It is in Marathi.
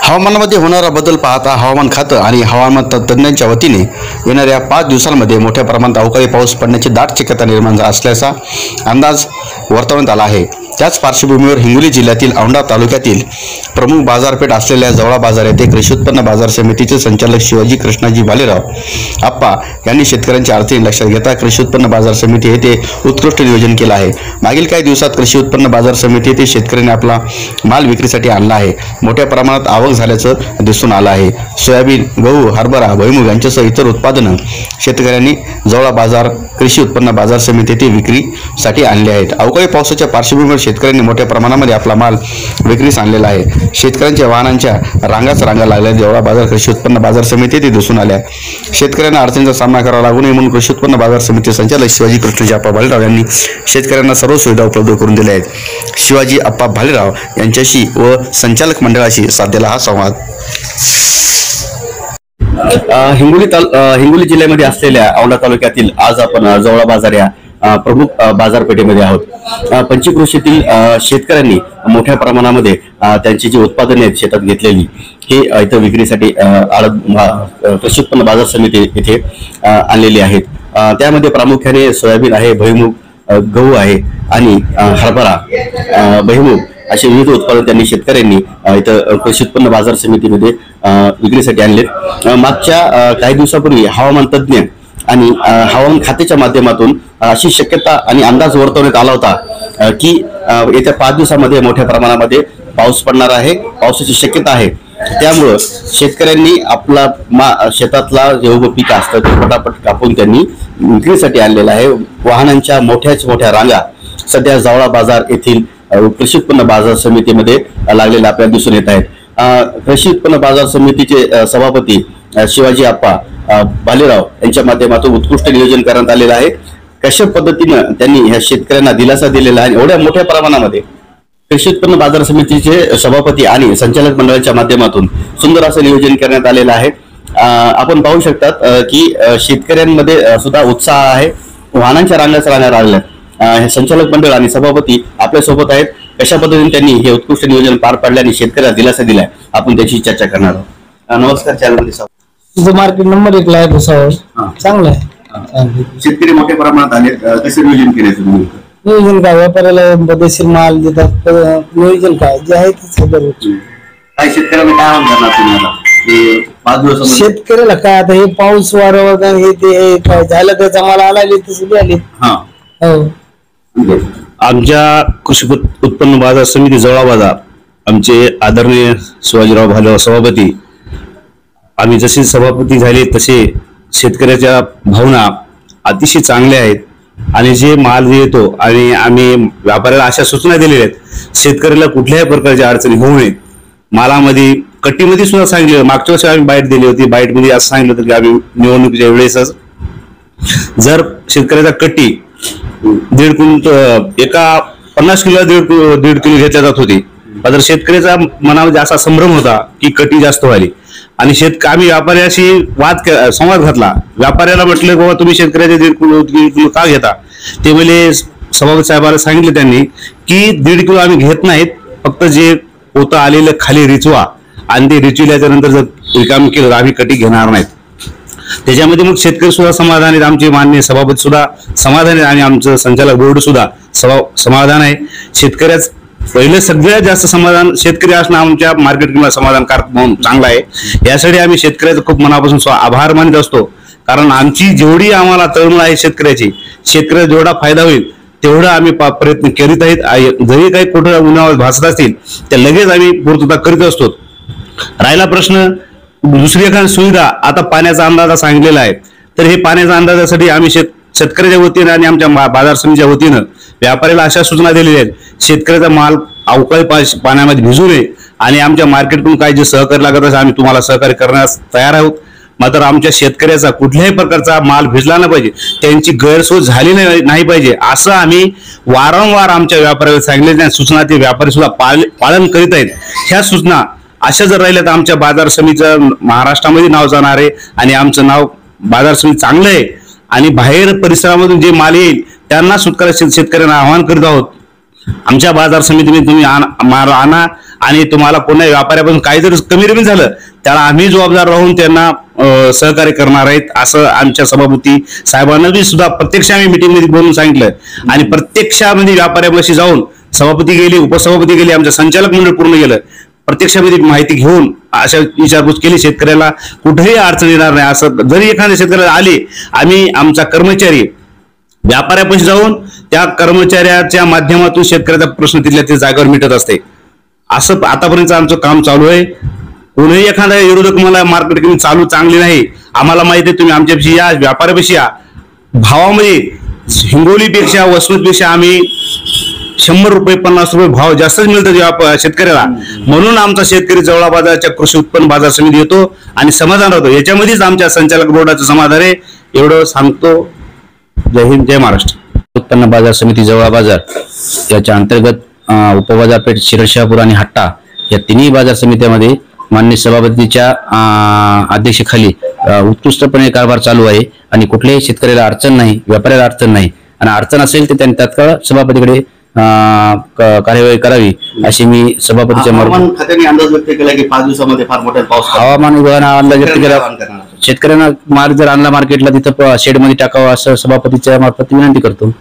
हवामानामध्ये होणारा बदल पाहता हवामान खातं आणि हवामान तज्ज्ञांच्या वतीने येणाऱ्या 5 दिवसांमध्ये मोठ्या प्रमाणात अवकाळी पाऊस पडण्याची दाट शक्यता निर्माण असल्याचा अंदाज वर्तवण्यात आला आहे। त्याच पार्श्वभूमीवर हिंगोली जिल्ह्यातील औंढा तालुक्यातील प्रमुख बाजारपेठ असलेल्या जवळा बाजार येथे कृषी उत्पन्न बाजार समितीचे संचालक शिवाजी कृष्णाजी भालेराव आप्पा यांनी शेतकऱ्यांच्या अडचणी लक्षात घेता कृषी उत्पन्न बाजार समिती येथे उत्कृष्ट नियोजन केलं आहे। मागील काही दिवसात कृषी उत्पन्न बाजार समिती येथे शेतकऱ्यांनी आपला माल विक्रीसाठी आणला आहे। मोठ्या प्रमाणात आवक झाल्याचं दिसून आलं आहे। सोयाबीन, गहू, हरभरा, भुईमूग यांच्यासह इतर उत्पादनं शेतकऱ्यांनी जवळा बाजार कृषी उत्पन्न बाजार समिती येथे विक्रीसाठी आणले आहेत। अवकाळी पावसाच्या पार्श्वभूमीवर शेतकऱ्यांनी मोठ्या प्रमाणामध्ये आपला माल विक्रीस आणलेला आहे। शेतकऱ्यांच्या वाहनांच्या रांगा लागल्या जवळा बाजार कृषी उत्पन्न बाजार समिती येथे दिसून आल्या। शेतकऱ्यांना अडचणीचा सामना करावा लागू नये म्हणून कृषी उत्पन्न बाजार समिती संचालक शिवाजी कृष्णाजी आप्पा भालेराव यांनी शेतकऱ्यांना सर्व सुविधा उपलब्ध करून दिल्या आहेत। शिवाजी आप्पा भालेराव यांच्याशी व संचालक मंडळाशी साधलेला हा संवाद। हिंगोली जिल्ह्यामध्ये असलेल्या औंढा तालुक्यातील आज आपण जवळा बाजार या प्रमुख बाजारपेठेमध्ये आहोत। पंचक्रोशीतील शेतकऱ्यांनी मोठ्या प्रमाणामध्ये त्यांची जी उत्पादने आहेत शेतात घेतलेली हे इथं विक्रीसाठी कृषी उत्पन्न बाजार समिती येथे आणलेली आहेत। त्यामध्ये प्रामुख्याने सोयाबीन आहे, भुईमूग, गहू आहे आणि हरभरा, भुईमूग असे विविध उत्पादन त्यांनी शेतकऱ्यांनी इथं कृषी उत्पन्न बाजार समितीमध्ये विक्रीसाठी आणलेत। मागच्या काही दिवसापूर्वी हवामान तज्ज्ञ आणि हवामान खात्याच्या माध्यमातून अशी शक्यता आणि अंदाज वर्तवण्यात आला होता की येत्या 5 दिवसामध्ये मोठ्या प्रमाणामध्ये पाऊस पडणार आहे, पावसाची शक्यता आहे। त्यामुळं शेतकऱ्यांनी आपला शेतातला जे उभं पीक असतं ते पटापट कापून त्यांनी विक्रीसाठी आणलेलं आहे। वाहनांच्या मोठ्या रांगा सध्या जवळा बाजार येथील कृषी उत्पन्न बाजार समितीमध्ये लागलेल्या आपल्याला दिसून येत आहेत। कृषी उत्पन्न बाजार समितीचे सभापती शिवाजी आप्पा भालेराव यांच्या माध्यमातून उत्कृष्ट नियोजन करण्यात आलेलं आहे। कशा पद्धतीनं त्यांनी ह्या शेतकऱ्यांना दिलासा दिलेला आहे, एवढ्या मोठ्या प्रमाणामध्ये कृषी उत्पन्न बाजार समितीचे सभापती आणि संचालक मंडळाच्या माध्यमातून सुंदर असं नियोजन करण्यात आलेलं आहे। आपण पाहू शकतात की शेतकऱ्यांमध्ये सुद्धा उत्साह आहे, वाहनांच्या रांगाच राहणार आलेल्या संचालक मंडळ आणि सभापती आपल्या सोबत आहेत। कशा पद्धतीने त्यांनी हे उत्कृष्ट नियोजन पार पाडले आणि शेतकऱ्याला दिलासा दिलाय आपण त्याची चर्चा करणार आहोत। नमस्कार चॅनलमध्ये मार्केट नंबर 1 ला आहे भुसावळ, चांगला आहे। शेतकरी मोठ्या प्रमाणात आले, कसे नियोजन केले तुम्ही? नियोजन काय, व्यापाऱ्याला पद्धतशीर माल देतात, नियोजन काय जे आहे ते सगळं। काय शेतकऱ्याला काय आव्हान करणार तुम्ही आता 5 दिवसामध्ये? शेतकऱ्याला काय आता हे पाऊस वारं हे ते काय झालं त्याचा माल आला तसं आले। आमच्या कृषी उत्पन्न बाजार समिती जवळा बाजार आमचे आदरणीय शिवाजीराव भालेराव सभापती, आम्ही जसे सभापती झाले तसे शेतकऱ्याच्या भावना अतिशय चांगल्या आहेत आणि जे माल येतो आणि आम्ही व्यापाऱ्याला अशा सूचना दिलेल्या आहेत शेतकऱ्याला कुठल्याही प्रकारच्या अडचणी होऊ नयेत। मालामध्ये कट्टीमध्ये सुद्धा सांगितलं, मागच्या वर्षी आम्ही बाईट दिली होती, बाईटमध्ये असं सांगितलं होतं की आम्ही निवडणुकीच्या वेळेसच जर शेतकऱ्याचा कट्टी 1.5 क्विंटल एका 50 किलो 1.5 किलो घेतल्या जात होती, तर शेतकऱ्याचा मनामध्ये असा संभ्रम होता की कट्टी जास्त व्हायली आणि आम्ही व्यापाऱ्याशी संवाद घातला। व्यापाऱ्याला म्हटलं बाबा तुम्ही शेतकऱ्याचे 1.5 किलो का घेता? ते म्हणजे सभापती साहेबांना सांगितलं त्यांनी की 1.5 किलो आम्ही घेत नाहीत, फक्त जे पोतं आलेलं खाली रिचवा आणि ते रिचविल्याच्या नंतर जर रिकामी केलं तर आम्ही कटी घेणार नाहीत। त्याच्यामध्ये मग शेतकरी सुद्धा समाधान आहेत, आमचे माननीय सभापती सुद्धा समाधान आहेत आणि आमचं संचालक बोर्ड सुद्धा समाधान आहे। शेतकऱ्याच पहिलं सगळ्यात जास्त समाधान शेतकरी असणं आमच्या मार्केटला समाधानकारक म्हणून चांगला आहे। यासाठी आम्ही शेतकऱ्याचं खूप मनापासून आभार मानित असतो, कारण आमची जेवढी आम्हाला तळमळ आहे शेतकऱ्याचा जेवढा फायदा होईल तेवढा आम्ही प्रयत्न करीत आहेत। जरी काही कुठं उन्हाळ्यात भासत असतील त्या लगेच आम्ही पूर्तता करीत असतो। राहिला प्रश्न दुसरी एखादी सुविधा, आता पाण्याचा अंदाजा सांगितलेला आहे, तर हे पाण्याच्या अंदाजासाठी आम्ही शेतकऱ्याच्या वतीनं आणि आमच्या बाजार समितीच्या वतीनं व्यापाऱ्याला अशा सूचना दिलेल्या आहेत, शेतकऱ्याचा माल अवकाळी पाण्यामध्ये भिजू नये आणि आमच्या मार्केटकडून काही जे सहकार्य लागत असेल आम्ही तुम्हाला सहकार्य करण्यास तयार आहोत। मात्र आमच्या शेतकऱ्याचा कुठल्याही प्रकारचा माल भिजला नाही पाहिजे, त्यांची गैरसोय झाली नाही पाहिजे असं आम्ही वारंवार आमच्या व्यापाऱ्याला सांगितले। सूचना ते व्यापारी सुद्धा पालन करीत आहेत। ह्या सूचना अशा जर राहिल्या तर आमच्या बाजार समितीचं महाराष्ट्रामध्ये नाव जाणार आहे आणि आमचं नाव बाजार समिती चांगलं आहे आणि बाहेर परिसरामधून जे माल येईल त्यांना शेतकऱ्यांना आवाहन करीत आहोत आमच्या बाजार समितीमध्ये तुम्ही आणा आणि तुम्हाला कोणत्या व्यापाऱ्यापासून काही जर कमी रमी झालं त्याला आम्ही जबाबदार राहून त्यांना सहकार्य करणार आहेत, असं आमच्या सभापती साहेबांना सुद्धा प्रत्यक्ष आम्ही मिटिंगमध्ये बोलून सांगितलं. आणि प्रत्यक्षामध्ये व्यापाऱ्यापाशी जाऊन सभापती गेले, उपसभापती गेले, आमचं संचालक मंडळ पूर्ण गेलं, प्रत्यक्षामध्ये माहिती घेऊन अशा विचारपूस केली. शेतकऱ्याला कुठेही अडचण येणार नाही असं जरी एखाद्या शेतकऱ्याला आले, आम्ही आमचा कर्मचारी व्यापाऱ्यापाशी जाऊन त्या कर्मचाऱ्याच्या माध्यमातून शेतकऱ्याचा प्रश्न तिथल्या ते जागेवर मिटत असते. असं आतापर्यंत आमचं काम चालू आहे. कोणीही एखादा विरोधक मला मार्केट कमी चालू चांगली नाही, आम्हाला माहिती आहे, तुम्ही आमच्यापाशी या, व्यापाऱ्यापाशी या. भावामध्ये हिंगोलीपेक्षा वसमतपेक्षा आम्ही 100 रुपये 50 रुपये भाव जास्तच मिळतात शेतकऱ्याला. म्हणून आमचा शेतकरी जवळा बाजाराच्या कृषी उत्पन्न बाजार समिती येतो आणि समाधान राहतो. याच्यामध्येच आमच्या संचालक बोर्डाचं समाधान आहे. एवढं सांगतो. जय हिंद, जय महाराष्ट्र. उत्पन्न बाजार समिती जवळा बाजार याच्या अंतर्गत उपबाजारपेठ शिरशापूर आणि हट्टा या तिन्ही बाजार समित्यामध्ये माननीय सभापतीच्या अध्यक्षतेखाली उत्कृष्टपणे कारभार चालू आहे आणि कुठल्याही शेतकऱ्याला अडचण नाही, व्यापाऱ्याला अडचण नाही. आणि अडचण असेल तर त्यांनी तात्काळ सभापतीकडे कार्यवाही करावी अशी मी सभापतीच्या हवामान खात्याने अंदाज व्यक्त केला की 5 दिवसामध्ये फार मोठा पाऊस. हवामान विभागाने अंदाज व्यक्त केला शेतकऱ्यांना माल जर आणला मार्केटला तिथं शेडमध्ये टाकावा असं सभापतीच्या मार्फत विनंती करतो.